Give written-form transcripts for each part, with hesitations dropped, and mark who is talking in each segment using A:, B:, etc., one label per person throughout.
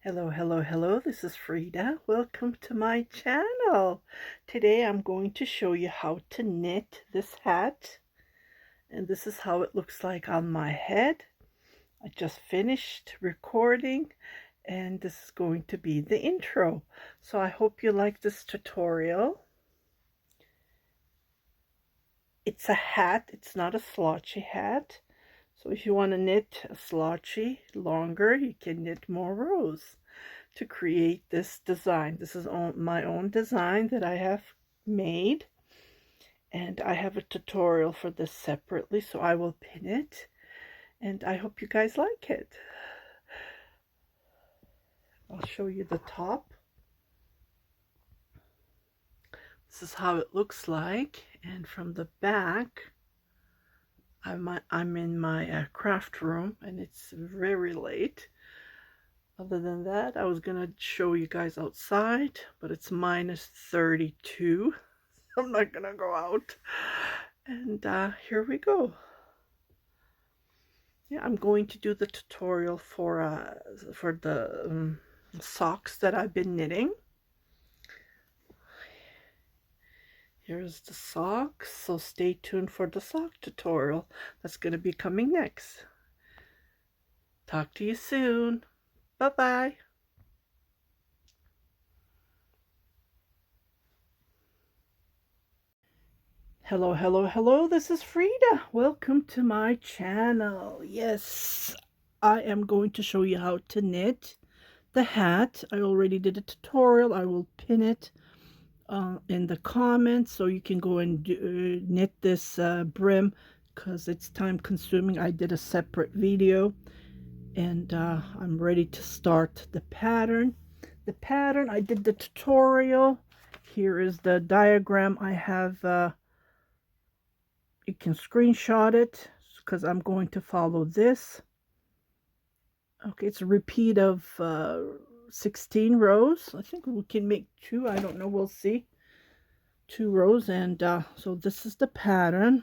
A: Hello, this is Frida. Welcome to my channel. Today I'm going to show you how to knit this hat, and this is how it looks like on my head. I just finished recording, and this is going to be the intro. So I hope you like this tutorial. It's a hat, it's not a slouchy hat. So if you want to knit a slouchy longer, you can knit more rows to create this design. This is my own design that I have made, and I have a tutorial for this separately, so I will pin it, and I hope you guys like it. I'll show you the top. This is how it looks like, and from the back, I'm in my craft room, and it's very late. Other than that, I was gonna show you guys outside, but it's minus 32. I'm not gonna go out. And here we go. Yeah, I'm going to do the tutorial for the socks that I've been knitting. Here's the socks, so stay tuned for the sock tutorial. That's going to be coming next. Talk to you soon. Bye-bye. Hello, this is Frida. Welcome to my channel. Yes, I am going to show you how to knit the hat. I already did a tutorial. I will pin it in the comments so you can go and knit this brim, because it's time consuming. I did a separate video, and I'm ready to start the pattern. I did the tutorial. Here is the diagram. I have you can screenshot it because I'm going to follow this. Okay, it's a repeat of 16 rows. I think we can make 2. I don't know, we'll see. 2 rows, and so this is the pattern.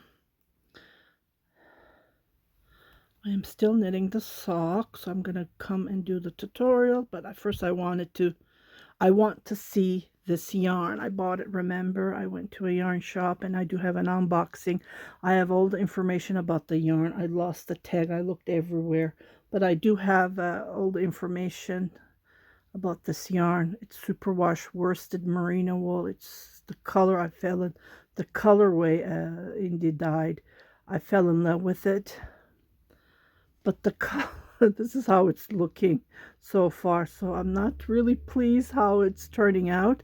A: I am still knitting the sock, so I'm gonna come and do the tutorial, but first I want to see this yarn. I bought it, remember, I went to a yarn shop, and I do have an unboxing. I have all the information about the yarn. I lost the tag, I looked everywhere, but I do have all the information about this yarn. It's superwash worsted merino wool. It's the color I fell in, the colorway Indy dyed. I fell in love with it, but the color, this is how it's looking so far. So I'm not really pleased how it's turning out,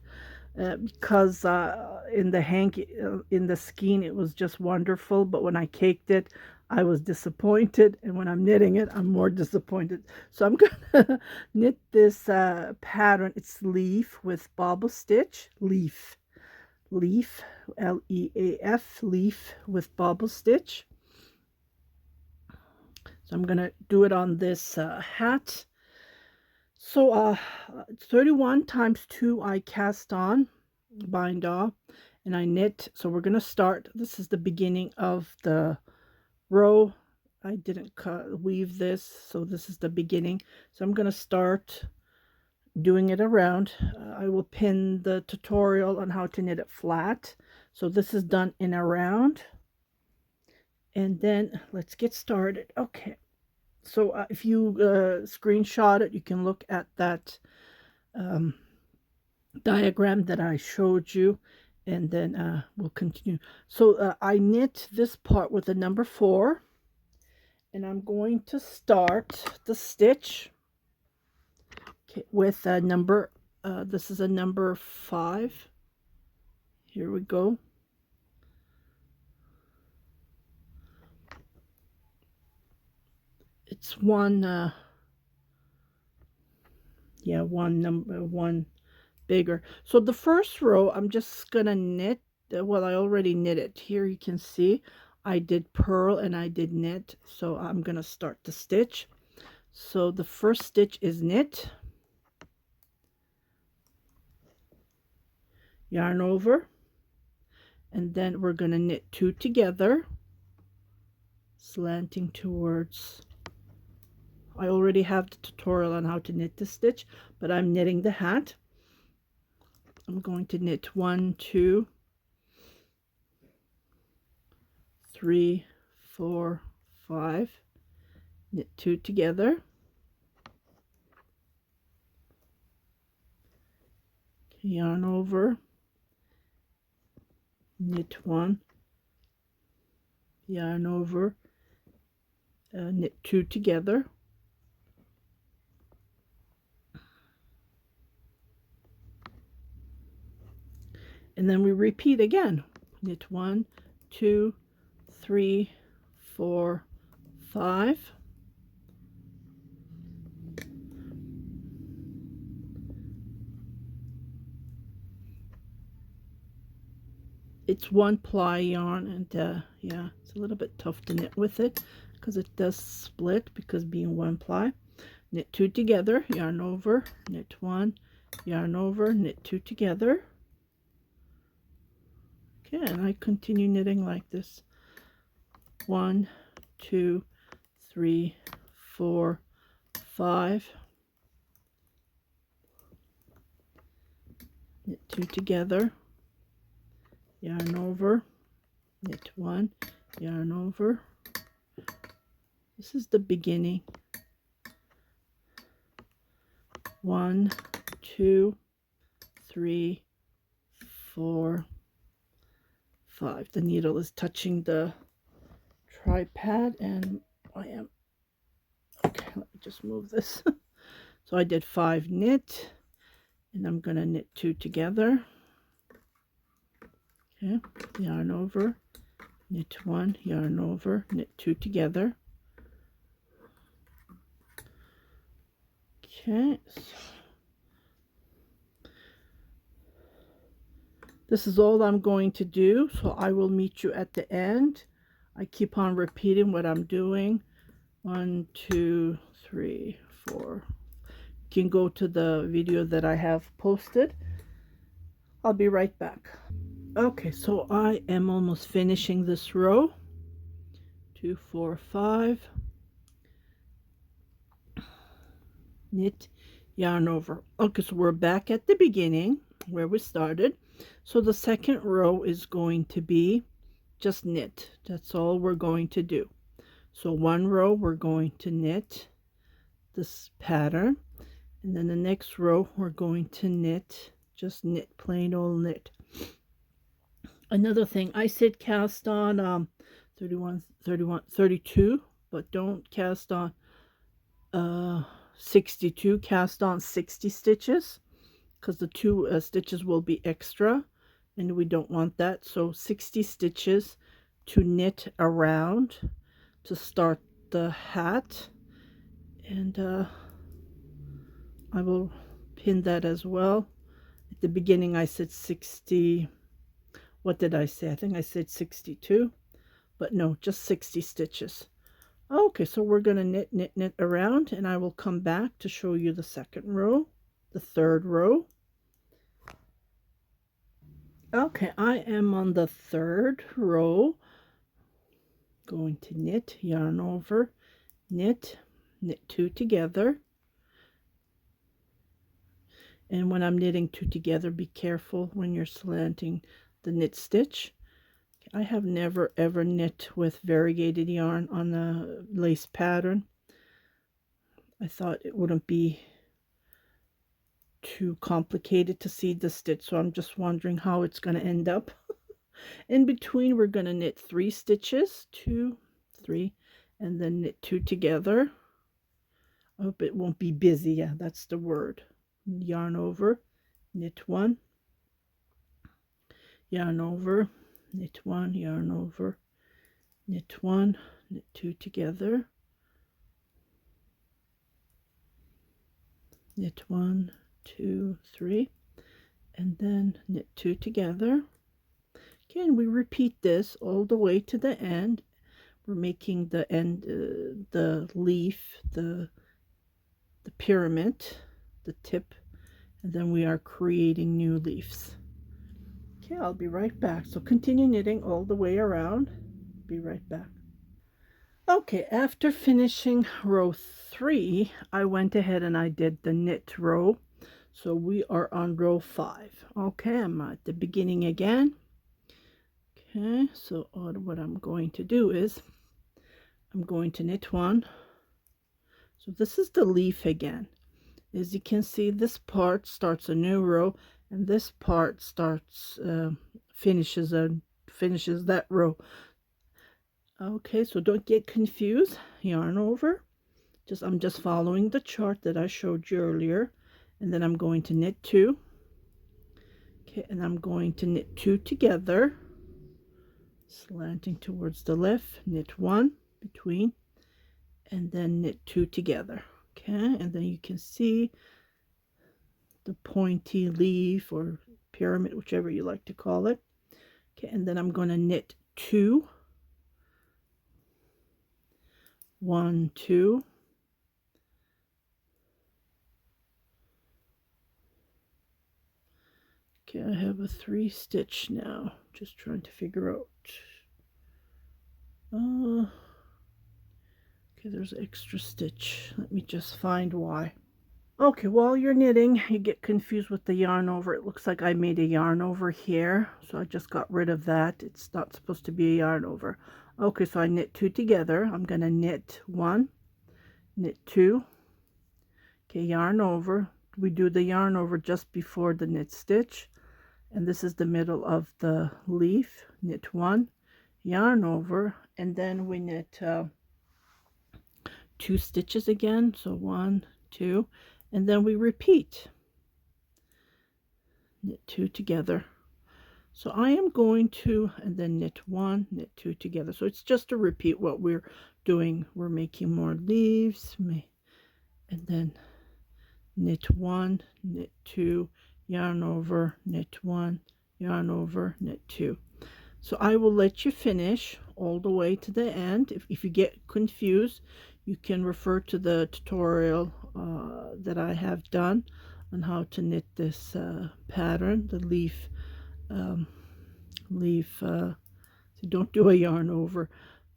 A: because in the skein it was just wonderful, but when I caked it I was disappointed, and when I'm knitting it I'm more disappointed. So I'm gonna knit this pattern. It's leaf with bobble stitch, leaf L-E-A-F, leaf with bobble stitch. So I'm gonna do it on this hat. So 31 times 2 I cast on, bind off, and I knit. So we're gonna start. This is the beginning of the row. I didn't weave this, so this is the beginning. So I'm gonna start doing it around. I will pin the tutorial on how to knit it flat. So this is done in a round, and then let's get started. Okay, so if you screenshot it, you can look at that diagram that I showed you, and then we'll continue. So I knit this part with a number 4, and I'm going to start the stitch, okay, with a number, this is a number 5. Here we go. It's one one bigger. So the first row I'm just gonna knit, well, I already knit it. Here you can see I did purl and I did knit, so I'm gonna start the stitch. So the first stitch is knit, yarn over, and then we're gonna knit 2 together, slanting towards I already have the tutorial on how to knit the stitch, but I'm knitting the hat. I'm going to knit 1, 2, 3, 4, 5, knit 2 together, yarn over, knit 1, yarn over, knit 2 together, and then we repeat again. Knit 1, 2, 3, 4, 5. It's 1 ply yarn, and yeah, it's a little bit tough to knit with it because it does split, because being 1 ply. Knit 2 together, yarn over, knit 1, yarn over, knit 2 together. Okay, and I continue knitting like this. 1, 2, 3, 4, 5. Knit 2 together, yarn over, knit 1, yarn over. This is the beginning. 1, 2, 3, 4, 5. The needle is touching the tripod, and I am okay. Let me just move this. So I did 5 knit, and I'm going to knit 2 together. Okay, yarn over, knit 1, yarn over, knit 2 together. Okay, so this is all I'm going to do, so I will meet you at the end. I keep on repeating what I'm doing. 1, 2, 3, 4. You can go to the video that I have posted. I'll be right back. Okay, so I am almost finishing this row. 2, 4, 5. Knit, yarn over. Okay, so we're back at the beginning where we started. So the second row is going to be just knit. That's all we're going to do. So 1 row we're going to knit this pattern, and then the next row we're going to knit, just knit, plain old knit. Another thing, I said cast on 32, but don't cast on 62. Cast on 60 stitches, because the 2 stitches will be extra, and we don't want that. So 60 stitches to knit around to start the hat, and I will pin that as well. At the beginning I said 60. What did I say? I think I said 62, but no, just 60 stitches. Okay, so we're going to knit, knit, knit around, and I will come back to show you the second row, the third row. Okay, I am on the third row. Going to knit, yarn over, knit, knit 2 together. And when I'm knitting 2 together, be careful when you're slanting the knit stitch. I have never ever knit with variegated yarn on a lace pattern. I thought it wouldn't be too complicated to see the stitch, so I'm just wondering how it's going to end up. In between, we're going to knit 3 stitches, 2, 3, and then knit 2 together. I hope it won't be busy. Yeah, that's the word. Yarn over, knit 1, yarn over, knit 1, yarn over, knit 1, knit 2 together, knit 1, 2, 3, and then knit 2 together. Again, we repeat this all the way to the end. We're making the end, the leaf, the pyramid, the tip, and then we are creating new leaves. Okay, I'll be right back. So continue knitting all the way around. Be right back. Okay, after finishing row 3, I went ahead and I did the knit row. So we are on row 5. Okay, I'm at the beginning again. Okay, so what I'm going to do is I'm going to knit one. So this is the leaf again. As you can see, this part starts a new row, and this part starts finishes that row. Okay, so don't get confused. Yarn over. I'm just following the chart that I showed you earlier, and then I'm going to knit two. Okay, and I'm going to knit two together, slanting towards the left, knit one between, and then knit two together. Okay, and then you can see the pointy leaf or pyramid, whichever you like to call it. Okay, and then I'm going to knit two, one, two. Okay, I have a 3 stitch now. Just trying to figure out. Okay, there's an extra stitch. Let me just find why. Okay, while you're knitting, you get confused with the yarn over. It looks like I made a yarn over here, so I just got rid of that. It's not supposed to be a yarn over. Okay, so I knit two together. I'm going to knit one, knit two. Okay, yarn over. We do the yarn over just before the knit stitch, and this is the middle of the leaf. Knit one, yarn over, and then we knit 2 stitches again. So 1, 2, and then we repeat. Knit 2 together. So I am going to, and then knit 1, knit 2 together. So it's just to repeat what we're doing. We're making more leaves, and then knit 1, knit 2, yarn over, knit 1, yarn over, knit 2. So I will let you finish all the way to the end. If you get confused, you can refer to the tutorial that I have done on how to knit this pattern, the leaf. So don't do a yarn over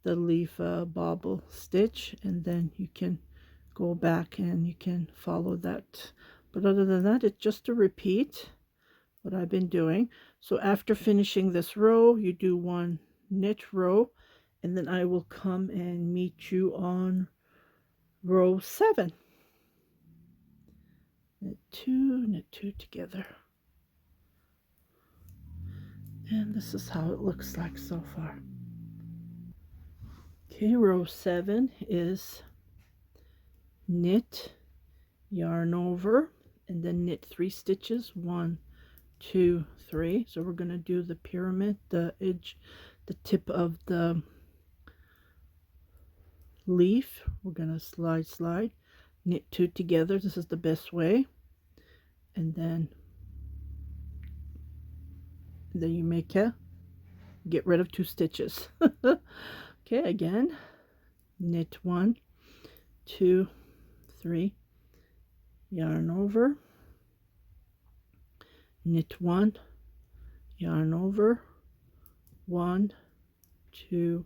A: the leaf bobble stitch, and then you can go back and you can follow that. But other than that, it's just a repeat what I've been doing. So after finishing this row, you do one knit row, and then I will come and meet you on row 7. Knit two together. And this is how it looks like so far. Okay, row 7 is knit, yarn over, and then knit 3 stitches. 1, 2, 3. So we're going to do the pyramid, the edge, the tip of the leaf. We're going to slide, knit 2 together. This is the best way. And then you make get rid of 2 stitches. Okay, again, knit 1, 2, 3, yarn over, knit 1, yarn over, 1, 2,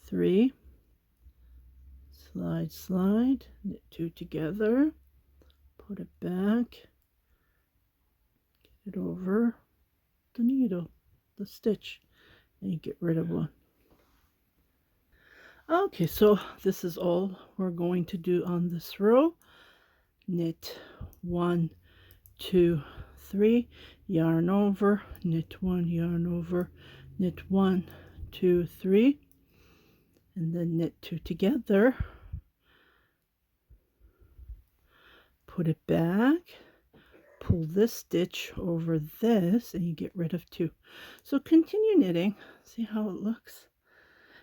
A: 3, slide, knit 2 together, put it back, get it over the needle, the stitch, and you get rid of one. Okay, so this is all we're going to do on this row. Knit 1, 2, 3, yarn over, knit 1, yarn over, knit 1, 2, 3, and then knit 2 together, put it back, pull this stitch over this, and you get rid of 2. So continue knitting, see how it looks.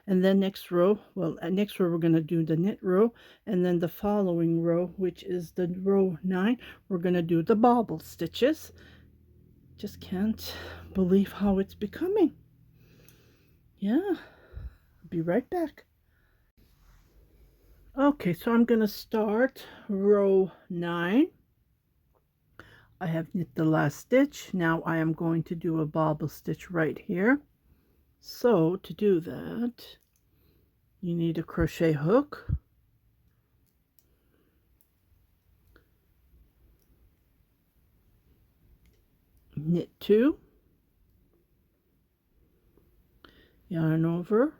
A: And then next row, next row we're going to do the knit row, and then the following row, which is the row 9, we're going to do the bobble stitches. Just can't believe how it's becoming. Yeah, I'll be right back. Okay, so I'm going to start row 9. I have knit the last stitch. Now I am going to do a bobble stitch right here. So to do that, You need a crochet hook. Knit 2, yarn over.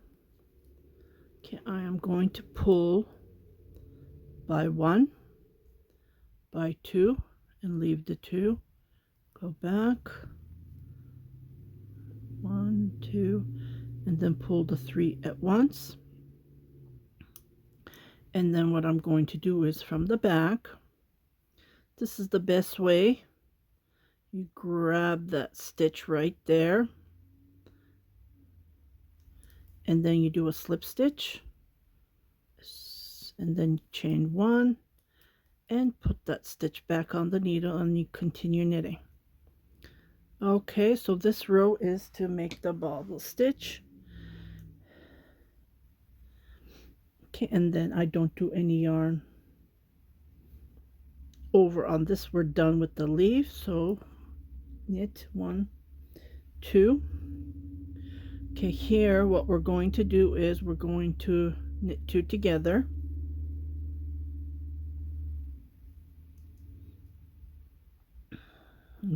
A: Okay, I am going to pull by 1, by 2, and leave the 2. Go back, 1, 2, and then pull the 3 at once. And then what I'm going to do is from the back, this is the best way. You grab that stitch right there, and then you do a slip stitch, and then chain 1 and put that stitch back on the needle, and you continue knitting. Okay, so this row is to make the bobble stitch. Okay, and then I don't do any yarn over on this. We're done with the leaf, so knit 1, 2. Okay, here what we're going to do is we're going to knit 2 together,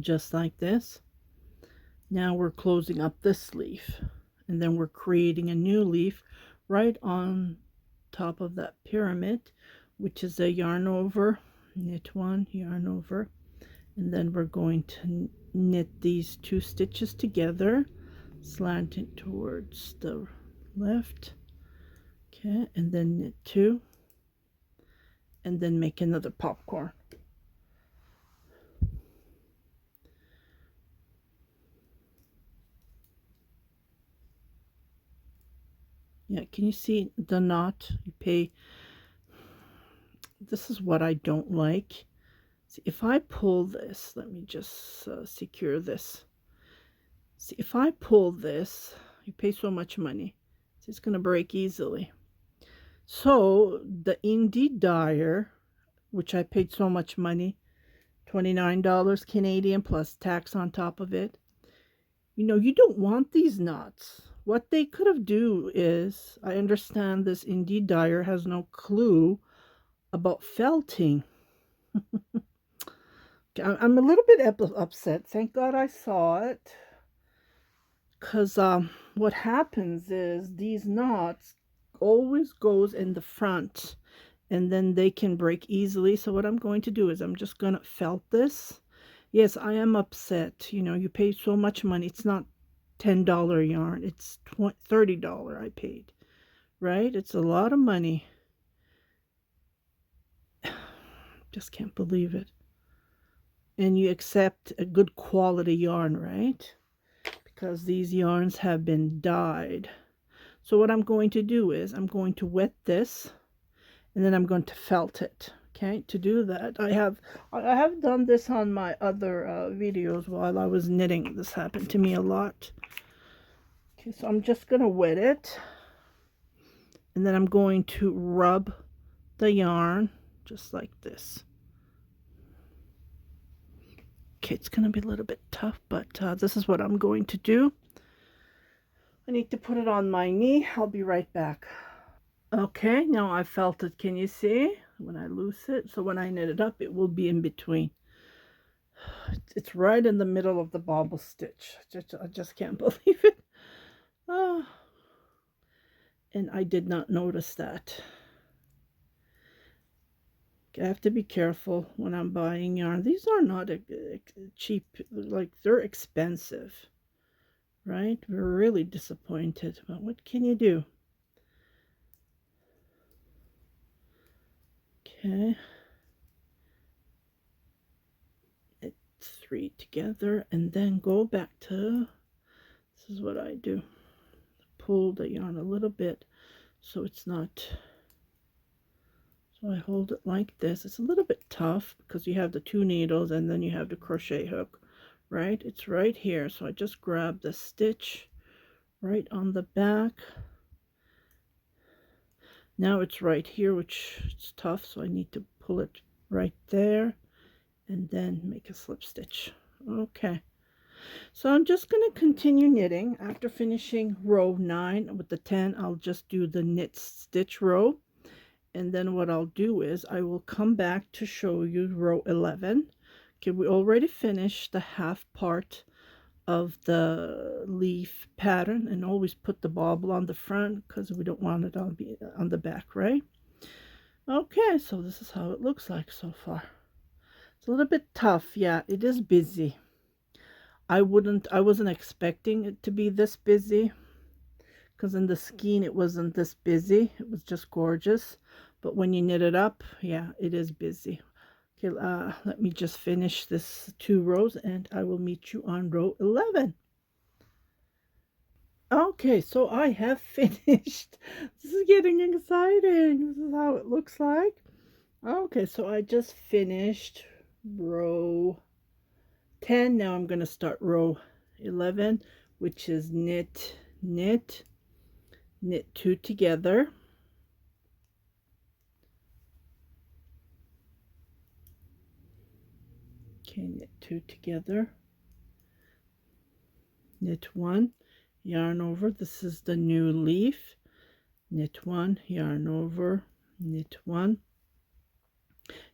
A: just like this. Now we're closing up this leaf, and then we're creating a new leaf right on top of that pyramid, which is a yarn over, knit 1, yarn over, and then we're going to knit these 2 stitches together, slanting towards the left. Okay, and then knit 2, and then make another popcorn. Yeah, can you see the knot? You pay. This is what I don't like. See, if I pull this, let me just secure this. See, if I pull this, you pay so much money. It's going to break easily. So the indie dyer, which I paid so much money, $29 Canadian plus tax on top of it. You know, you don't want these knots. What they could have do is, I understand this indie dyer has no clue about felting. I'm a little bit upset. Thank God I saw it. Because what happens is these knots always goes in the front, and then they can break easily. So what I'm going to do is I'm just going to felt this. Yes, I am upset. You know, you pay so much money. It's not $10 yarn. It's $30 I paid, right? It's a lot of money. Just can't believe it. And you accept a good quality yarn, right? Because these yarns have been dyed. So what I'm going to do is I'm going to wet this, and then I'm going to felt it. Okay, to do that, I have done this on my other videos while I was knitting. This happened to me a lot. Okay, so I'm just going to wet it, and then I'm going to rub the yarn just like this. Okay, it's going to be a little bit tough, but this is what I'm going to do. I need to put it on my knee. I'll be right back. Okay, now I felt it. Can you see? When I loose it, so when I knit it up, it will be in between. It's right in the middle of the bobble stitch. I just can't believe it. Oh, and I did not notice that. I have to be careful when I'm buying yarn. These are not cheap, like they're expensive, right? We're really disappointed, but what can you do? Okay. Knit 3 together, and then go back to, this is what I do. Pull the yarn a little bit so it's not, so I hold it like this. It's a little bit tough because you have the 2 needles and then you have the crochet hook, right? It's right here. So I just grab the stitch right on the back. Now it's right here, which is tough, so I need to pull it right there and then make a slip stitch. Okay, So I'm just going to continue knitting. After finishing row 9 with the 10, I'll just do the knit stitch row. And then what I'll do is I will come back to show you row 11. Okay, we already finished the half part of the leaf pattern, and always put the bobble on the front because we don't want it on the back, right? Okay, so this is how it looks like so far. It's a little bit tough. Yeah, it is busy. I wasn't expecting it to be this busy, because in the skein it wasn't this busy. It was just gorgeous. But when you knit it up, yeah, it is busy. Okay, let me just finish this 2 rows and I will meet you on row 11. Okay, so I have finished. This is getting exciting. This is how it looks like. Okay, so I just finished row 10. Now I'm going to start row 11, which is knit, knit, knit 2 together. Okay, knit 2 together, knit 1, yarn over. This is the new leaf. Knit 1, yarn over, knit 1.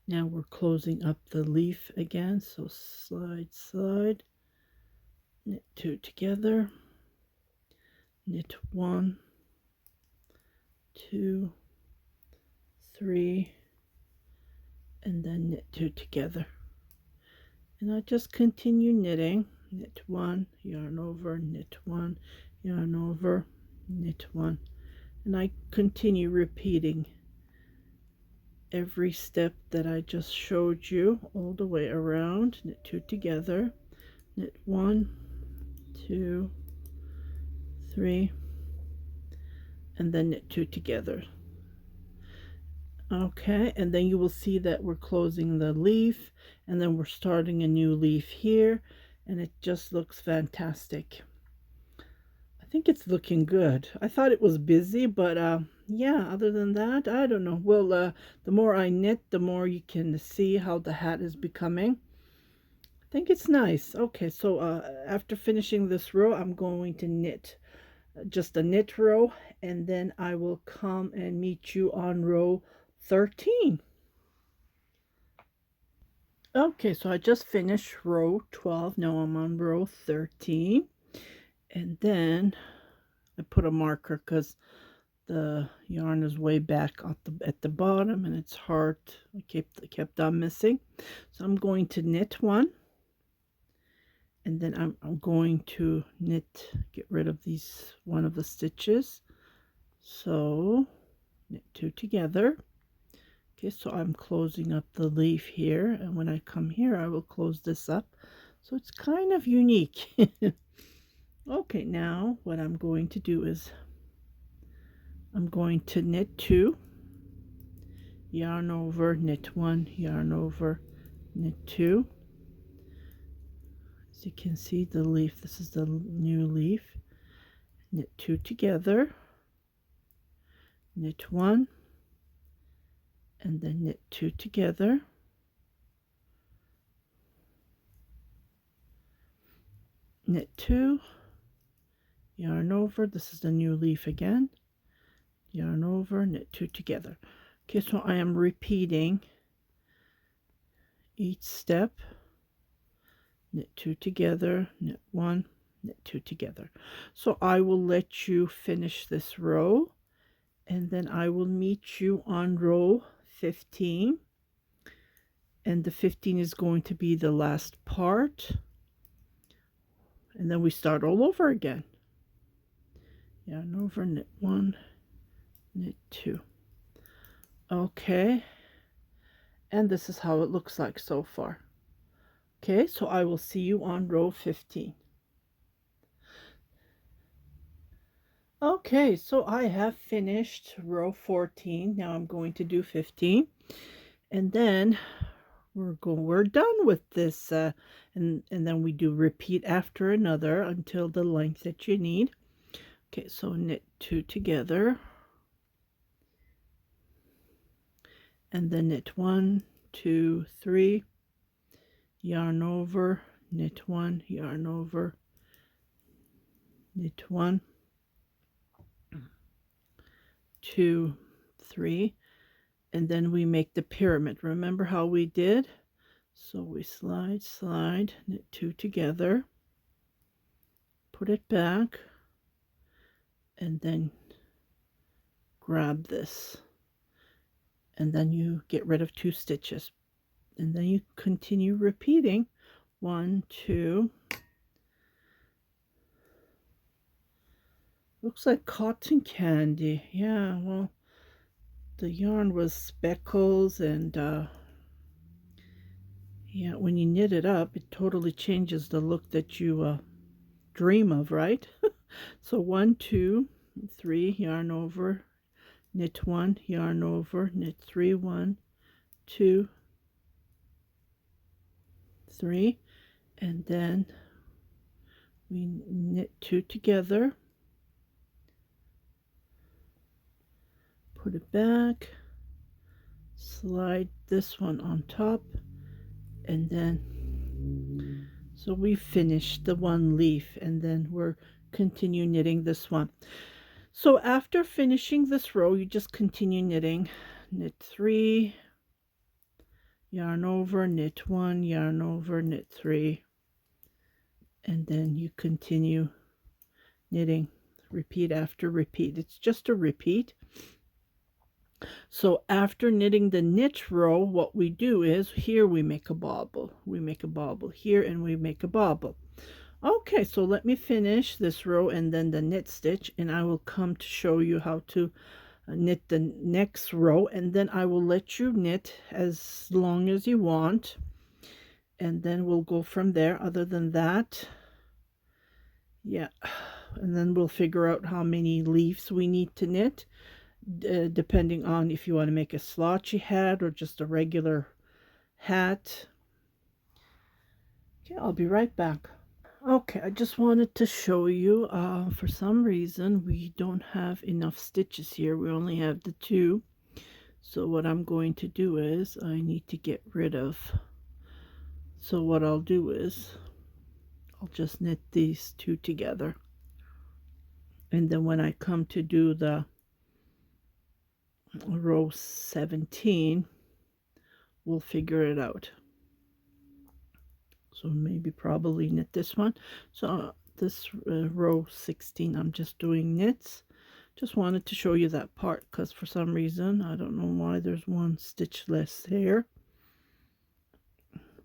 A: Now we're closing up the leaf again, so slide, slide, knit 2 together, knit 1, 2, 3, and then knit 2 together. And I just continue knitting. Knit 1, yarn over, knit 1, yarn over, knit 1. And I continue repeating every step that I just showed you all the way around. Knit 2 together, knit 1, 2, 3, and then knit 2 together. Okay, and then you will see that we're closing the leaf, and then we're starting a new leaf here, and it just looks fantastic. I think it's looking good. I thought it was busy, but yeah, other than that, I don't know. Well, the more I knit, the more you can see how the hat is becoming. I think it's nice. Okay, so after finishing this row, I'm going to knit just a knit row, and then I will come and meet you on row 13. Okay, so I just finished row 12. Now I'm on row 13. And then I put a marker because the yarn is way back at the bottom and it's hard. I kept on missing. So I'm going to knit 1. And then I'm going to get rid of one of the stitches. So knit 2 together. Okay, so I'm closing up the leaf here, and when I come here I will close this up, so it's kind of unique. Okay, now what I'm going to do is I'm going to knit 2, yarn over, knit 1, yarn over, knit 2. As you can see, the leaf, this is the new leaf. Knit 2 together, knit 1, and then knit 2 together, knit 2, yarn over. This is the new leaf again. Yarn over, knit 2 together. Okay, so I am repeating each step. Knit 2 together, knit 1, knit 2 together. So I will let you finish this row, and then I will meet you on row 15. And the 15 is going to be the last part. And then we start all over again. Yarn over, knit 1, knit 2. Okay. And this is how it looks like so far. Okay, so I will see you on row 15. Okay, so I have finished row 14. Now I'm going to do 15. And then we're done with this, and then we do repeat after another until the length that you need. Okay, so knit 2 together, and then knit 1, 2, 3, yarn over, knit 1, yarn over, knit 1, 2, 3, and then we make the pyramid. Remember how we did? So we slide, slide, knit 2 together, put it back, and then grab this, and then you get rid of 2 stitches, and then you continue repeating 1, 2. Looks like cotton candy. Yeah, well, the yarn was speckles, and yeah, when you knit it up, it totally changes the look that you dream of, right? So 1, 2, 3, yarn over, knit 1, yarn over, knit 3, 1, 2, 3, and then we knit 2 together, put it back, slide this one on top, and then so we finished the one leaf, and then we're continue knitting this one. So after finishing this row, you just continue knitting, knit 3, yarn over, knit 1, yarn over, knit 3, and then you continue knitting, repeat after repeat. It's just a repeat. So after knitting the knit row, what we do is here we make a bobble. We make a bobble here, and we make a bobble. Okay, so let me finish this row and then the knit stitch, and I will come to show you how to knit the next row, and then I will let you knit as long as you want, and then we'll go from there. Other than that, yeah, and then we'll figure out how many leaves we need to knit, depending on if you want to make a slouchy hat or just a regular hat. Okay, I'll be right back. Okay, I just wanted to show you, for some reason we don't have enough stitches here. We only have the 2. So what I'm going to do is I need to get rid of, so what I'll do is I'll just knit these 2 together, and then when I come to do the row 17, we'll figure it out. So maybe probably knit this one. So this row 16, I'm just doing knits. Just wanted to show you that part, because for some reason I don't know why there's 1 stitch less here,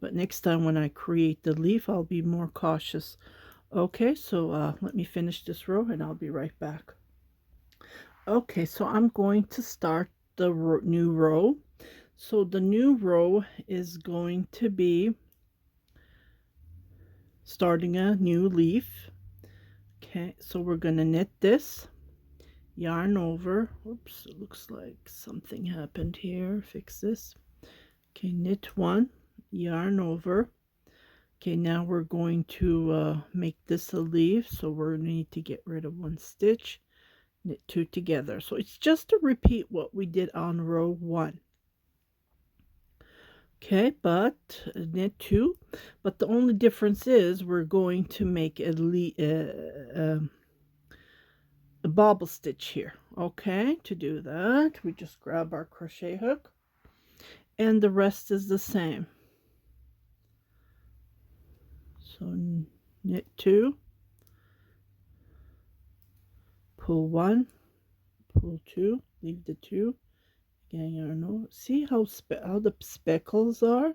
A: but next time when I create the leaf I'll be more cautious. Okay, so let me finish this row and I'll be right back. Okay, so I'm going to start the new row. So the new row is going to be starting a new leaf. Okay, so we're going to knit this, yarn over. Oops, it looks like something happened here. Fix this. Okay, knit 1, yarn over. Okay, now we're going to make this a leaf, so we're going to need to get rid of 1 stitch, knit 2 together. So it's just to repeat what we did on row 1. Okay, but knit 2, but the only difference is we're going to make a bobble stitch here. Okay, to do that we just grab our crochet hook, and the rest is the same. So knit 2, pull 1, pull 2, leave the 2, again yarn over. See how the speckles are?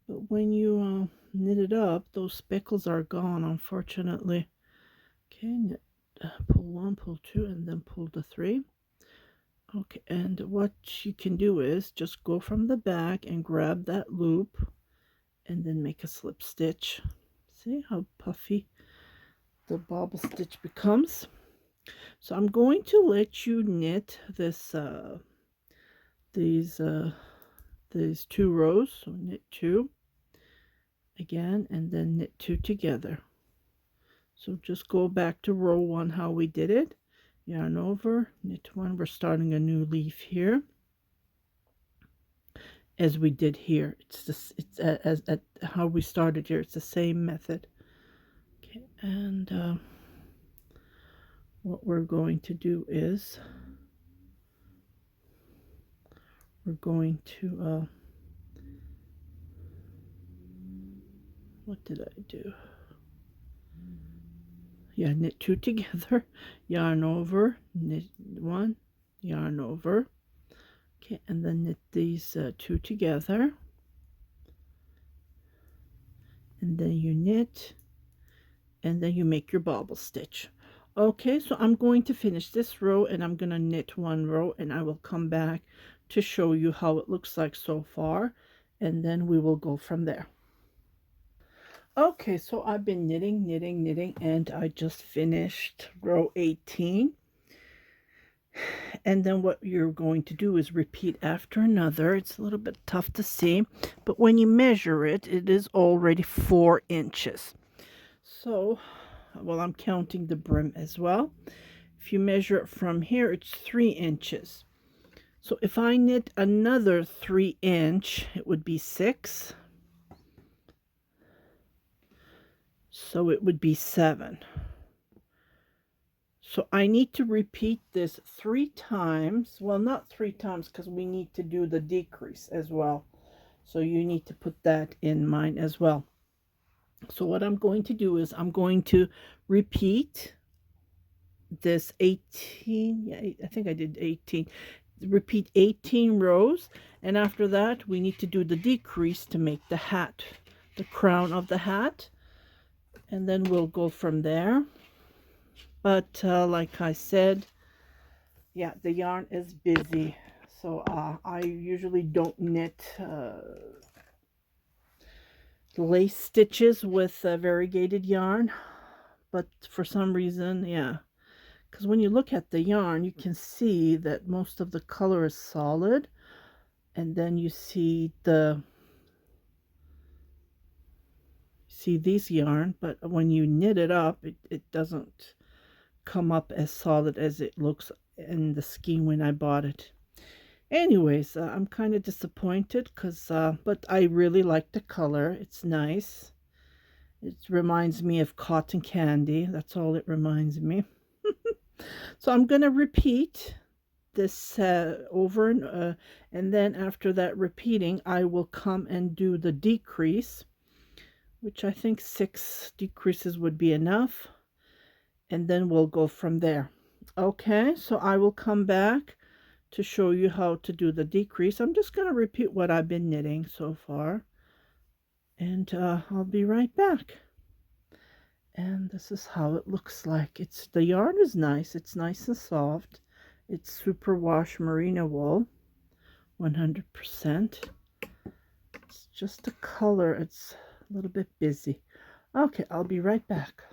A: But when you knit it up, those speckles are gone, unfortunately. Okay, knit, pull 1, pull 2, and then pull the 3. Okay, and what you can do is just go from the back and grab that loop, and then make a slip stitch. See how puffy the bobble stitch becomes? So I'm going to let you knit this these 2 rows. So knit 2 again, and then knit 2 together. So just go back to row 1 how we did it. Yarn over, knit 1. We're starting a new leaf here, as we did here. It's just it's as at how we started here. It's the same method. Okay, and what we're going to do is we're going to what did I do? Yeah, knit two together, yarn over, knit one, yarn over. Okay, and then knit these two together, and then you knit, and then you make your bobble stitch. Okay, so I'm going to finish this row, and I'm going to knit one row, and I will come back to show you how it looks like so far, and then we will go from there. Okay, so I've been knitting, and I just finished row 18. And then what you're going to do is repeat after another. It's a little bit tough to see, but when you measure it, it is already 4 inches. So, well, I'm counting the brim as well. If you measure it from here, it's 3 inches. So if I knit another 3 inch, it would be 6. So it would be 7. So I need to repeat this 3 times. Well, not 3 times because we need to do the decrease as well. So you need to put that in mind as well. So what I'm going to do is I'm going to repeat this 18. Yeah, I think I did 18. Repeat 18 rows. And after that, we need to do the decrease to make the hat, the crown of the hat. And then we'll go from there. But like I said, yeah, the yarn is busy. So I usually don't knit lace stitches with variegated yarn. But for some reason, yeah. Because when you look at the yarn, you can see that most of the color is solid. And then you see these yarn, but when you knit it up, it doesn't come up as solid as it looks in the scheme when I bought it. Anyways, I'm kind of disappointed because but I really like the color. It's nice. It reminds me of cotton candy. That's all it reminds me. So I'm going to repeat this over and then after that repeating, I will come and do the decrease, which I think 6 decreases would be enough, and then we'll go from there. Okay, so I will come back to show you how to do the decrease. I'm just going to repeat what I've been knitting so far, and I'll be right back. And this is how it looks like. The yarn is nice. It's nice and soft. It's superwash merino wool, 100%. It's just the color. It's a little bit busy. Okay, I'll be right back.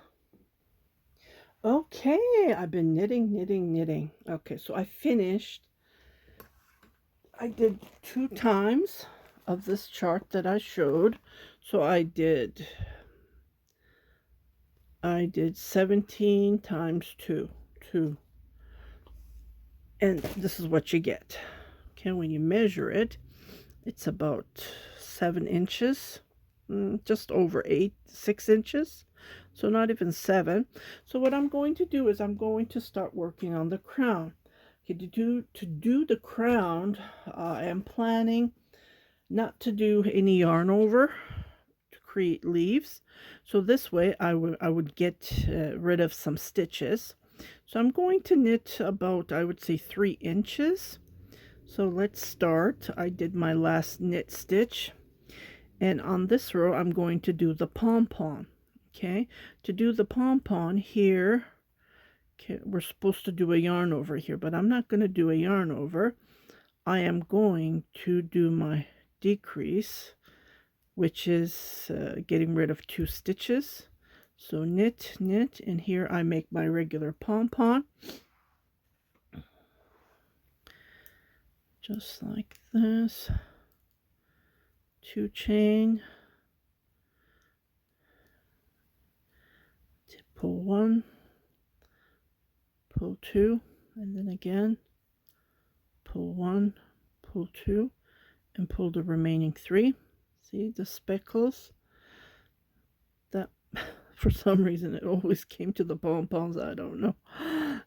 A: Okay, I've been knitting. Okay, so I finished. I did 2 times of this chart that I showed. So I did 17 times 2. And this is what you get. Okay, when you measure it, it's about 7 inches, just over 6 inches. So not even 7. So what I'm going to do is I'm going to start working on the crown. Okay, to do the crown, I am planning not to do any yarn over to create leaves. So this way I would get rid of some stitches. So I'm going to knit about, I would say, 3 inches. So let's start. I did my last knit stitch, and on this row I'm going to do the pom-pom. Okay, to do the pom-pom here, okay, we're supposed to do a yarn over here, but I'm not going to do a yarn over. I am going to do my decrease, which is getting rid of 2 stitches. So knit, and here I make my regular pom-pom. Just like this. 2 chain. Pull 1, pull 2, and then again, pull 1, pull 2, and pull the remaining 3. See the speckles? That for some reason it always came to the pom-poms. I don't know.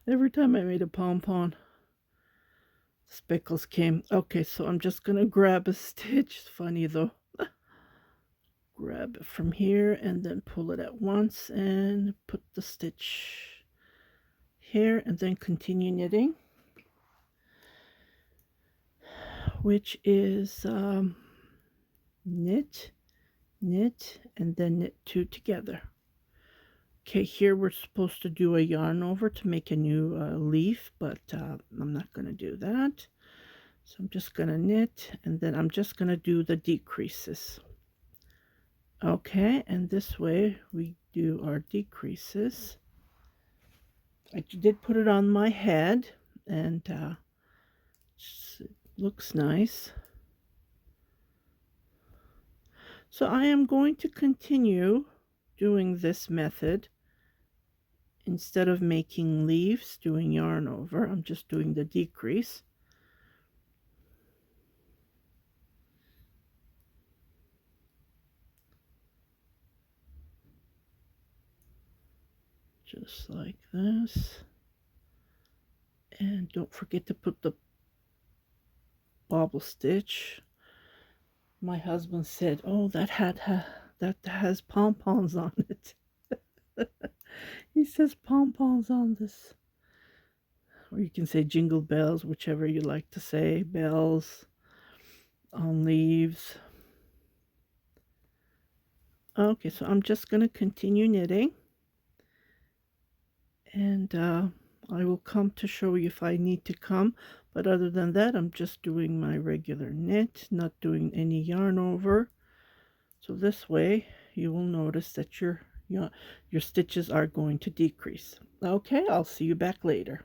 A: Every time I made a pom-pom, speckles came. Okay, so I'm just gonna grab a stitch. It's funny though. Grab it from here and then pull it at once and put the stitch here and then continue knitting, which is knit, knit, and then knit 2 together. Okay, here we're supposed to do a yarn over to make a new leaf, but I'm not going to do that. So I'm just going to knit, and then I'm just going to do the decreases. Okay, and this way we do our decreases. I did put it on my head, and it looks nice. So I am going to continue doing this method. Instead of making leaves, doing yarn over, I'm just doing the decrease. Just like this. And don't forget to put the bobble stitch. My husband said, "Oh, that has pom-poms on it." He says pom-poms on this. Or you can say jingle bells, whichever you like to say. Bells on leaves. Okay, so I'm just going to continue knitting. And I will come to show you if I need to come. But other than that, I'm just doing my regular knit, not doing any yarn over. So this way, you will notice that your stitches are going to decrease. Okay, I'll see you back later.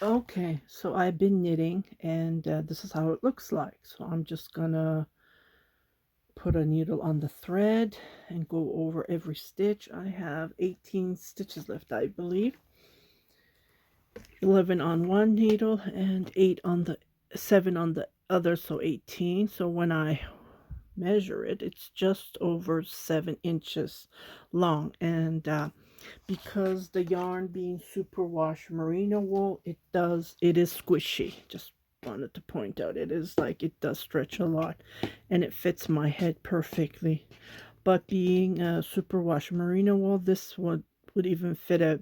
A: Okay, so I've been knitting, and this is how it looks like. So I'm just gonna put a needle on the thread and go over every stitch. I have 18 stitches left, I believe. 11 on one needle and 7 on the other, so 18. So when I measure it, it's just over 7 inches long. And because the yarn being superwash merino wool, it is squishy. Just wanted to point out, it does stretch a lot, and it fits my head perfectly. But being superwash merino wool, this would even fit a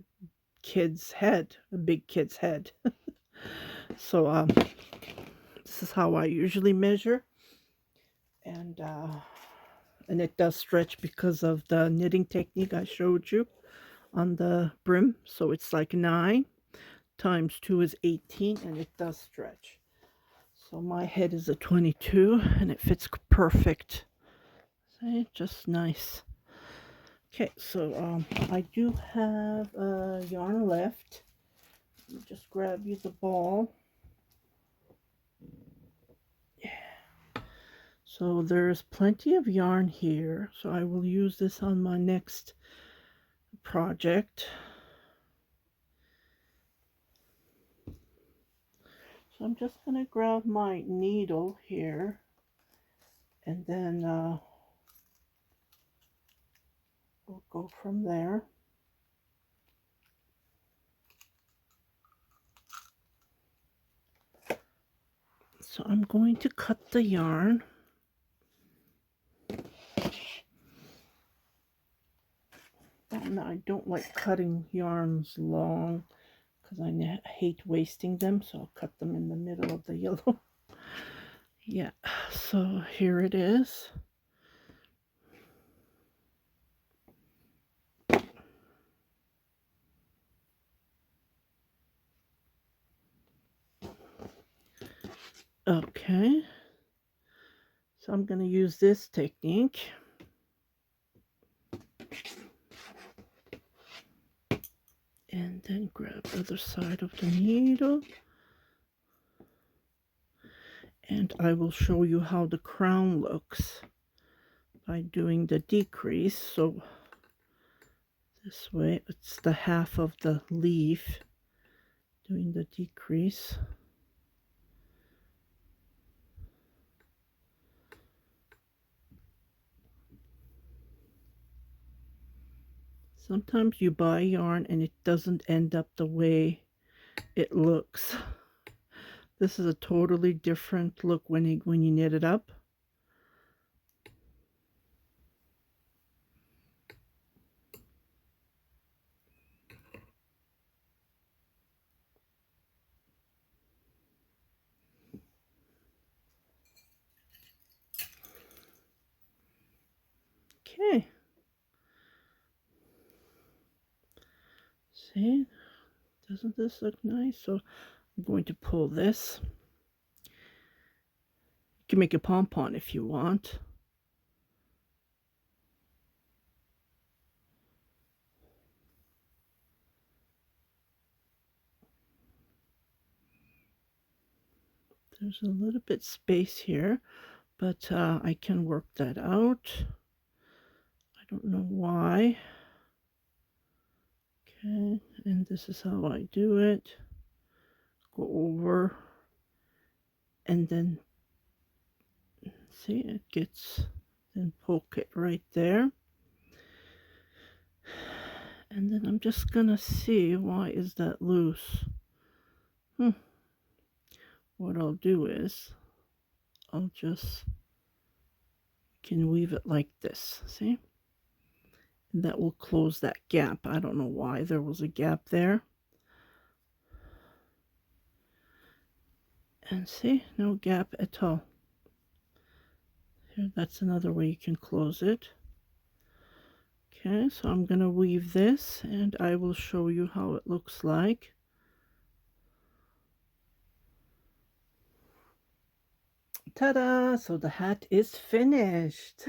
A: kid's head, a big kid's head. So this is how I usually measure, and it does stretch because of the knitting technique I showed you on the brim. So it's like 9 times 2 is 18, and it does stretch. So my head is a 22, and it fits perfect. See, just nice. Okay, so I do have yarn left. Let me just grab you the ball. Yeah. So there's plenty of yarn here, so I will use this on my next project. So I'm just going to grab my needle here, and then we'll go from there. So I'm going to cut the yarn. And I don't like cutting yarns long because I hate wasting them, so I'll cut them in the middle of the yellow. Yeah, so here it is. Okay, so I'm going to use this technique. And then grab the other side of the needle. And I will show you how the crown looks by doing the decrease. So this way, it's the half of the leaf, doing the decrease. Sometimes you buy yarn and it doesn't end up the way it looks. This is a totally different look when you knit it up. Okay. See? Doesn't this look nice? So I'm going to pull this. You can make a pom-pom if you want. There's a little bit space here, but I can work that out. I don't know why. Okay, and this is how I do it. Go over, and then see it gets, then poke it right there. And then I'm just gonna see, why is that loose? What I'll do is I'll just can weave it like this, see? And that will close that gap. I don't know why there was a gap there. And see, no gap at all. Here, that's another way you can close it. Okay, so I'm gonna weave this and I will show you how it looks like. Ta-da! So the hat is finished.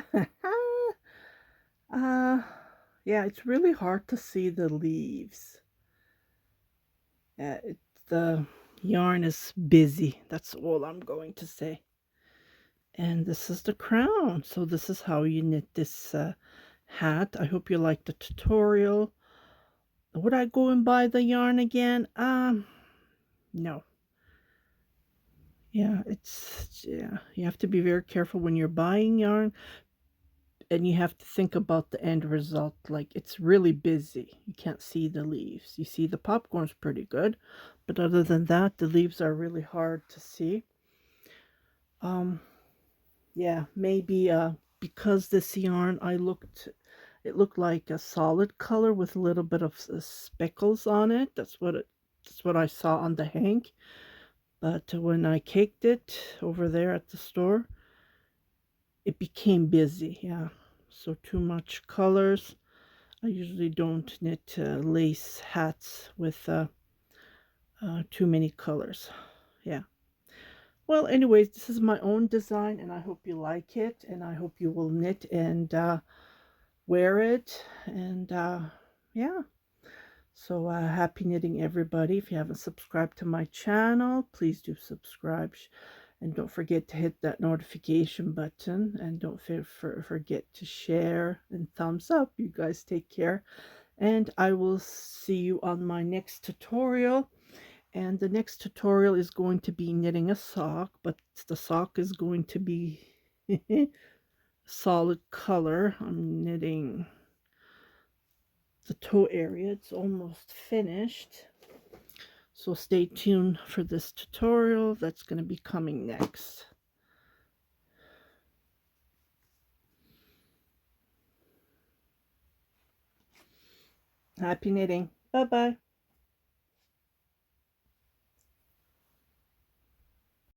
A: Yeah, it's really hard to see the leaves. The yarn is busy. That's all I'm going to say. And this is the crown. So this is how you knit this hat. I hope you liked the tutorial. Would I go and buy the yarn again? No. Yeah, you have to be very careful when you're buying yarn, and you have to think about the end result. Like, it's really busy. You can't see the leaves. You see the popcorn's pretty good, but other than that, the leaves are really hard to see. Yeah, maybe because this yarn it looked like a solid color with a little bit of speckles on it. That's what I saw on the hank. But when I caked it over there at the store, it became busy. Yeah, so too much colors. I usually don't knit lace hats with too many colors. Yeah. Well, anyways, this is my own design, and I hope you like it, and I hope you will knit and wear it. And yeah. So happy knitting, everybody. If you haven't subscribed to my channel, please do subscribe. And don't forget to hit that notification button. And don't forget to share and thumbs up. You guys take care. And I will see you on my next tutorial. And the next tutorial is going to be knitting a sock. But the sock is going to be solid color. I'm knitting the toe area. It's almost finished. So stay tuned for this tutorial that's going to be coming next. Happy knitting. Bye-bye.